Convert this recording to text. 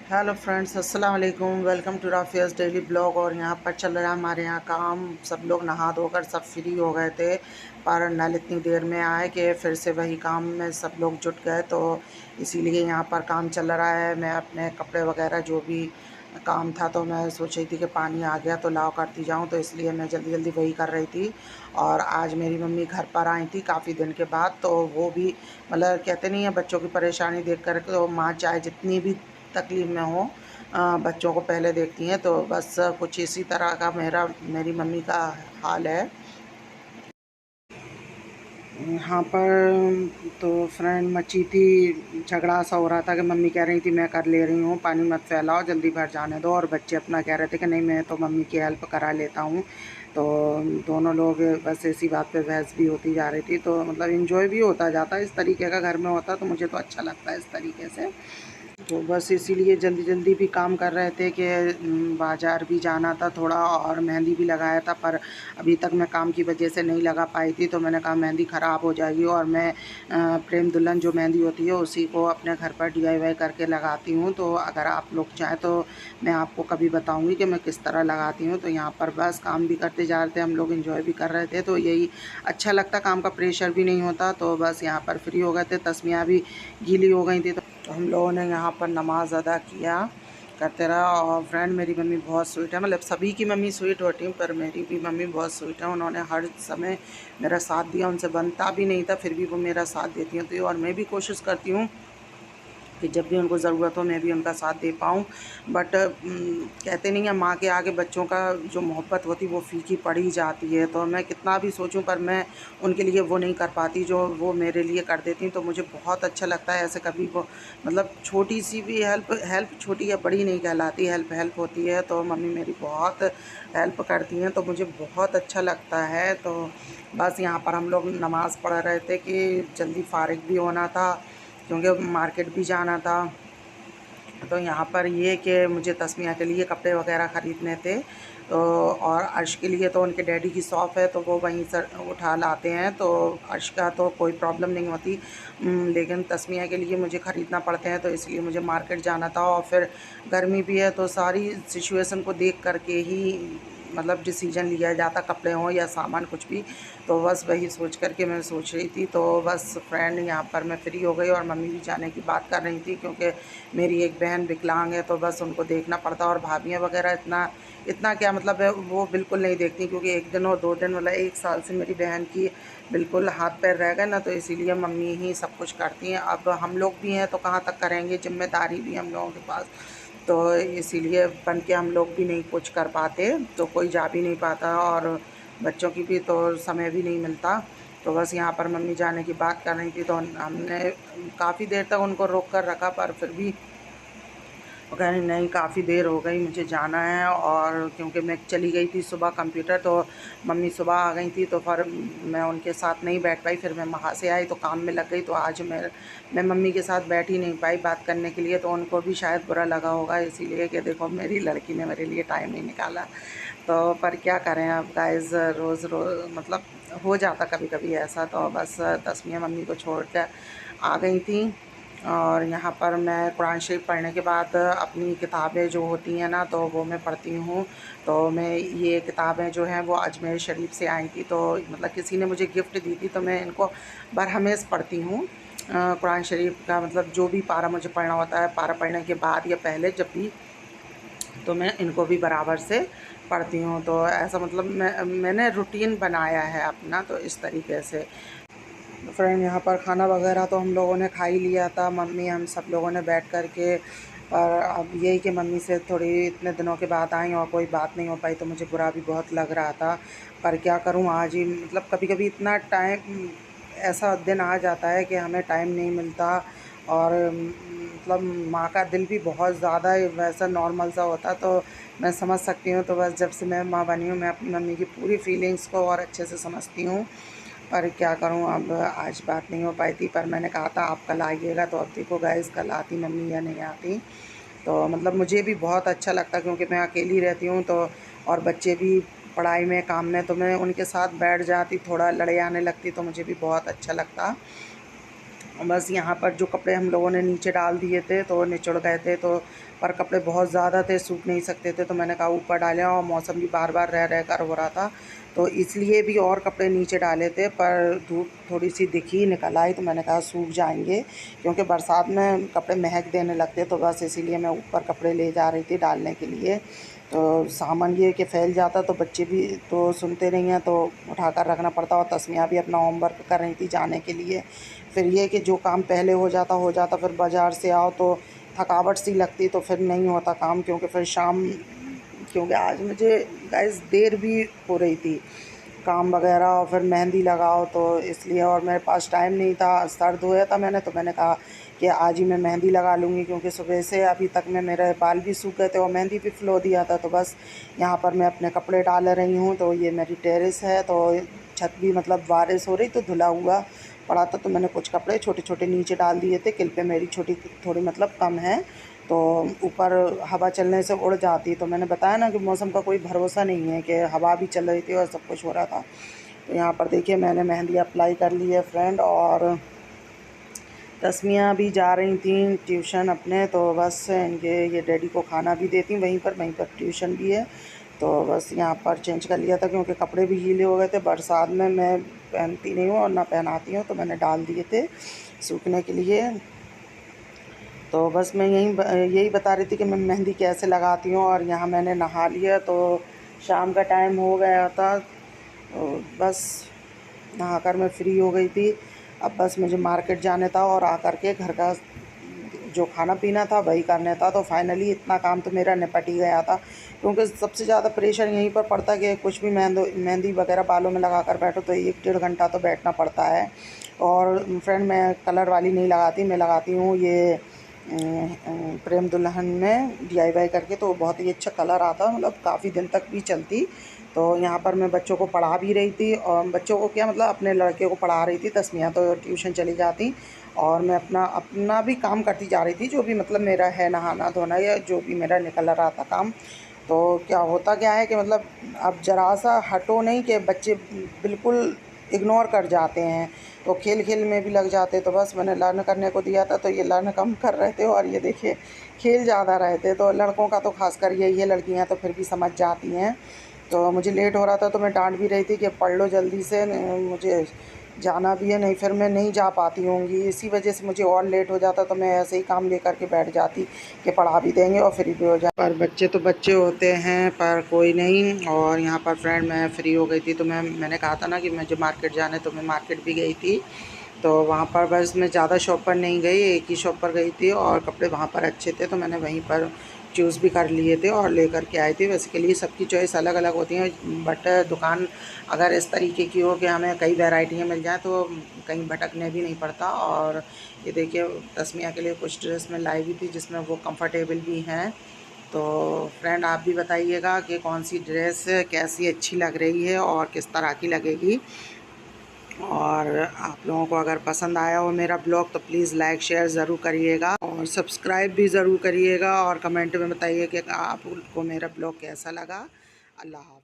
Hello friends, अस्सलाम वालेकुम। Welcome to Rafia's daily blog. और यहाँ पर चल रहा है हमारे यहाँ काम। सब लोग नहा धोकर सब फ्री हो गए थे, पर नल इतनी देर में आए कि फिर से वही काम में सब लोग जुट गए, तो इसीलिए यहाँ पर काम चल रहा है। मैं अपने कपड़े वगैरह जो भी काम था, तो मैं सोच रही थी कि पानी आ गया तो लाओ करती जाऊँ, तो इसलिए मैं जल्दी जल्दी वही कर रही थी। और आज मेरी मम्मी घर पर आई थी काफ़ी दिन के बाद, तो वो भी मतलब कहते नहीं है, बच्चों की परेशानी देख कर तो माँ चाहे जितनी भी तकलीफ़ में हो, बच्चों को पहले देखती हैं। तो बस कुछ इसी तरह का मेरी मम्मी का हाल है यहाँ पर। तो फ्रेंड मची थी, झगड़ा सा हो रहा था कि मम्मी कह रही थी मैं कर ले रही हूँ, पानी मत फैलाओ, जल्दी भर जाने दो, और बच्चे अपना कह रहे थे कि नहीं मैं तो मम्मी की हेल्प करा लेता हूँ। तो दोनों लोग बस इसी बात पे बहस भी होती जा रही थी। तो मतलब इन्जॉय भी होता जाता है, इस तरीके का घर में होता तो मुझे तो अच्छा लगता है इस तरीके से। तो बस इसीलिए जल्दी जल्दी भी काम कर रहे थे कि बाज़ार भी जाना था थोड़ा, और मेहंदी भी लगाया था, पर अभी तक मैं काम की वजह से नहीं लगा पाई थी। तो मैंने कहा मेहंदी ख़राब हो जाएगी, और मैं प्रेम दुल्हन जो मेहंदी होती है उसी को अपने घर पर DIY करके लगाती हूँ। तो अगर आप लोग चाहें तो मैं आपको कभी बताऊँगी कि मैं किस तरह लगाती हूँ। तो यहाँ पर बस काम भी करते जा रहे थे, हम लोग इन्जॉय भी कर रहे थे, तो यही अच्छा लगता, काम का प्रेशर भी नहीं होता। तो बस यहाँ पर फ्री हो गए थे, तस्वीरें भी गीली हो गई थी, तो हम लोगों ने यहाँ पर नमाज़ अदा किया करते रहा। और फ्रेंड मेरी मम्मी बहुत स्वीट है, मतलब सभी की मम्मी स्वीट होती है, पर मेरी भी मम्मी बहुत स्वीट है। उन्होंने हर समय मेरा साथ दिया, उनसे बनता भी नहीं था फिर भी वो मेरा साथ देती हैं। तो और मैं भी कोशिश करती हूँ कि जब भी उनको ज़रूरत हो मैं भी उनका साथ दे पाऊँ। बट कहते नहीं है, माँ के आगे बच्चों का जो मोहब्बत होती है वो फीकी पड़ ही जाती है। तो मैं कितना भी सोचूं, पर मैं उनके लिए वो नहीं कर पाती जो वो मेरे लिए कर देती हैं। तो मुझे बहुत अच्छा लगता है ऐसे कभी वो, मतलब छोटी सी भी हेल्प, छोटी या बड़ी नहीं कहलाती, हेल्प हेल्प होती है। तो मम्मी मेरी बहुत हेल्प करती हैं, तो मुझे बहुत अच्छा लगता है। तो बस यहाँ पर हम लोग नमाज़ पढ़ रहे थे कि जल्दी फ़ारिग भी होना था, क्योंकि मार्केट भी जाना था। तो यहाँ पर ये कि मुझे तस्मिया के लिए कपड़े वगैरह ख़रीदने थे, तो और अर्श के लिए तो उनके डैडी की शॉप है, तो वो वहीं से उठा लाते हैं। तो अर्श का तो कोई प्रॉब्लम नहीं होती, लेकिन तस्मिया के लिए मुझे ख़रीदना पड़ते हैं, तो इसलिए मुझे मार्केट जाना था। और फिर गर्मी भी है, तो सारी सिचुएशन को देख कर के ही मतलब डिसीजन लिया जाता, कपड़े हों या सामान कुछ भी। तो बस वही सोच कर के मैं सोच रही थी। तो बस फ्रेंड यहाँ पर मैं फ्री हो गई, और मम्मी भी जाने की बात कर रही थी, क्योंकि मेरी एक बहन विकलांग है, तो बस उनको देखना पड़ता। और भाभियाँ वगैरह इतना इतना क्या मतलब है, वो बिल्कुल नहीं देखती, क्योंकि 1 दिन और 2 दिन, मतलब 1 साल से मेरी बहन की बिल्कुल हाथ पैर रह गए ना, तो इसीलिए मम्मी ही सब कुछ करती हैं। अब हम लोग भी हैं तो कहाँ तक करेंगे, ज़िम्मेदारी भी हम लोगों के पास, तो इसीलिए बन के हम लोग भी नहीं कुछ कर पाते, तो कोई जा भी नहीं पाता, और बच्चों की भी तो समय भी नहीं मिलता। तो बस यहाँ पर मम्मी जाने की बात कर रही थी, तो हमने काफ़ी देर तक उनको रोक कर रखा, पर फिर भी वो कह रही नहीं काफ़ी देर हो गई, मुझे जाना है। और क्योंकि मैं चली गई थी सुबह कंप्यूटर, तो मम्मी सुबह आ गई थी, तो फिर मैं उनके साथ नहीं बैठ पाई। फिर मैं वहाँ से आई तो काम में लग गई, तो आज मैं मम्मी के साथ बैठ ही नहीं पाई बात करने के लिए। तो उनको भी शायद बुरा लगा होगा, इसीलिए कि देखो मेरी लड़की ने मेरे लिए टाइम नहीं निकाला। तो पर क्या करें अब गाइज़, रोज़ रोज़ मतलब हो जाता कभी कभी ऐसा। तो बस तस्मिया मम्मी को छोड़ कर आ गई थी। और यहाँ पर मैं कुरान शरीफ पढ़ने के बाद अपनी किताबें जो होती हैं ना, तो वो मैं पढ़ती हूँ। तो मैं ये किताबें जो हैं वो अजमेर शरीफ से आई थी, तो मतलब किसी ने मुझे गिफ्ट दी थी, तो मैं इनको बरहमेश पढ़ती हूँ। कुरान शरीफ का मतलब जो भी पारा मुझे पढ़ना होता है, पारा पढ़ने के बाद या पहले जब भी, तो मैं इनको भी बराबर से पढ़ती हूँ। तो ऐसा मतलब मैंने रूटीन बनाया है अपना, तो इस तरीके से। फ्रेंड यहाँ पर खाना वगैरह तो हम लोगों ने खा ही लिया था, मम्मी हम सब लोगों ने बैठ कर के। पर अब यही कि मम्मी से थोड़ी इतने दिनों के बाद आई और कोई बात नहीं हो पाई, तो मुझे बुरा भी बहुत लग रहा था। पर क्या करूँ, आज ही मतलब कभी-कभी इतना टाइम, ऐसा दिन आ जाता है कि हमें टाइम नहीं मिलता। और मतलब माँ का दिल भी बहुत ज़्यादा वैसा नॉर्मल सा होता, तो मैं समझ सकती हूँ। तो बस जब से मैं माँ बनी हूँ, मैं अपनी मम्मी की पूरी फीलिंग्स को और अच्छे से समझती हूँ। पर क्या करूँ, अब आज बात नहीं हो पाई थी, पर मैंने कहा था आप कल आइएगा, तो अब देखो गाइस कल आती मम्मी या नहीं आती। तो मतलब मुझे भी बहुत अच्छा लगता, क्योंकि मैं अकेली रहती हूँ, तो और बच्चे भी पढ़ाई में काम में, तो मैं उनके साथ बैठ जाती, थोड़ा लड़े आने लगती, तो मुझे भी बहुत अच्छा लगता। बस यहाँ पर जो कपड़े हम लोगों ने नीचे डाल दिए थे तो निचड़ गए थे, तो पर कपड़े बहुत ज़्यादा थे, सूख नहीं सकते थे, तो मैंने कहा ऊपर डालें, और मौसम भी बार बार रह कर हो रहा था, तो इसलिए भी और कपड़े नीचे डाले थे, पर धूप थोड़ी सी दिखी निकल आई तो मैंने कहा सूख जाएंगे, क्योंकि बरसात में कपड़े महक देने लगते, तो बस इसीलिए मैं ऊपर कपड़े ले जा रही थी डालने के लिए। तो सामान ये कि फैल जाता तो बच्चे भी तो सुनते नहीं हैं, तो उठा कर रखना पड़ता, और तस्मिया भी अपना होमवर्क कर रही थी जाने के लिए। फिर ये कि जो काम पहले हो जाता, फिर बाज़ार से आओ तो थकावट सी लगती, तो फिर नहीं होता काम, क्योंकि फिर शाम, क्योंकि आज मुझे गाइस देर भी हो रही थी काम वगैरह, और फिर मेहंदी लगाओ, तो इसलिए, और मेरे पास टाइम नहीं था, सर धोया था मैंने, तो मैंने कहा कि आज ही मैं मेहंदी लगा लूँगी, क्योंकि सुबह से अभी तक में मेरे बाल भी सूख गए थे और मेहंदी भी फ्लो दिया था। तो बस यहाँ पर मैं अपने कपड़े डाल रही हूँ। तो ये मेरी टेरेस है, तो छत भी मतलब बारिश हो रही तो धुला हुआ पड़ा था, तो मैंने कुछ कपड़े छोटे छोटे नीचे डाल दिए थे। क्लिपें मेरी छोटी थोड़ी मतलब कम है, तो ऊपर हवा चलने से उड़ जाती। तो मैंने बताया ना कि मौसम का कोई भरोसा नहीं है, कि हवा भी चल रही थी और सब कुछ हो रहा था। तो यहाँ पर देखिए मैंने मेहंदी अप्लाई कर ली है फ्रेंड, और तस्मिया भी जा रही थी ट्यूशन अपने, तो बस इनके ये डैडी को खाना भी देती वहीं पर ट्यूशन भी है। तो बस यहाँ पर चेंज कर लिया था, क्योंकि कपड़े भी गीले हो गए थे, बरसात में मैं पहनती नहीं हूँ और ना पहनाती हूँ, तो मैंने डाल दिए थे सूखने के लिए। तो बस मैं यही बता रही थी कि मैं मेहंदी कैसे लगाती हूँ। और यहाँ मैंने नहा लिया, तो शाम का टाइम हो गया था, तो बस नहाकर मैं फ्री हो गई थी। अब बस मुझे मार्केट जाने था और आकर के घर का जो खाना पीना था वही करना था। तो फाइनली इतना काम तो मेरा निपट ही गया था, क्योंकि सबसे ज़्यादा प्रेशर यहीं पर पड़ता है कि कुछ भी मेहंदी वगैरह बालों में लगा कर बैठो तो 1-1.5 घंटा तो बैठना पड़ता है। और फ्रेंड मैं कलर वाली नहीं लगाती, मैं लगाती हूँ ये प्रेम दुल्हन में DIY करके, तो बहुत ही अच्छा कलर आता, मतलब काफ़ी दिन तक भी चलती। तो यहाँ पर मैं बच्चों को पढ़ा भी रही थी, और बच्चों को क्या मतलब अपने लड़के को पढ़ा रही थी, तस्मिया तो ट्यूशन चली जाती, और मैं अपना भी काम करती जा रही थी, जो भी मतलब मेरा है नहाना धोना या जो भी मेरा निकल रहा था काम। तो क्या है कि मतलब अब ज़रा सा हटो नहीं कि बच्चे बिल्कुल इग्नोर कर जाते हैं, तो खेल खेल में भी लग जाते। तो बस मैंने लर्न करने को दिया था, तो ये लर्न कम कर रहे थे, और ये देखिए खेल ज़्यादा रहे थे। तो लड़कों का तो खासकर यही है, लड़कियां तो फिर भी समझ जाती हैं। तो मुझे लेट हो रहा था, तो मैं डांट भी रही थी कि पढ़ लो जल्दी से, मुझे जाना भी है, नहीं फिर मैं नहीं जा पाती होंगी, इसी वजह से मुझे और लेट हो जाता। तो मैं ऐसे ही काम लेकर के बैठ जाती कि पढ़ा भी देंगे और फ्री भी हो जाए। पर बच्चे तो बच्चे होते हैं, पर कोई नहीं। और यहाँ पर फ्रेंड मैं फ्री हो गई थी, तो मैंने कहा था ना कि मुझे मार्केट जाना है, तो मैं मार्केट भी गई थी। तो वहाँ पर बस मैं ज़्यादा शॉप पर नहीं गई, एक ही शॉप पर गई थी, और कपड़े वहाँ पर अच्छे थे, तो मैंने वहीं पर चूज़ भी कर लिए थे और लेकर के आई थी। बेसिकली सबकी चॉइस अलग अलग होती हैं, बट दुकान अगर इस तरीके की हो कि हमें कई वैरायटियाँ मिल जाएँ तो कहीं भटकने भी नहीं पड़ता। और ये देखिए तस्मिया के लिए कुछ ड्रेस मैं लाई हुई थी, जिसमें वो कंफर्टेबल भी हैं। तो फ्रेंड आप भी बताइएगा कि कौन सी ड्रेस कैसी अच्छी लग रही है और किस तरह की लगेगी। और आप लोगों को अगर पसंद आया हो मेरा ब्लॉग तो प्लीज़ लाइक शेयर ज़रूर करिएगा, और सब्सक्राइब भी ज़रूर करिएगा, और कमेंट में बताइए कि आपको मेरा ब्लॉग कैसा लगा। अल्लाह हाफ़िज़।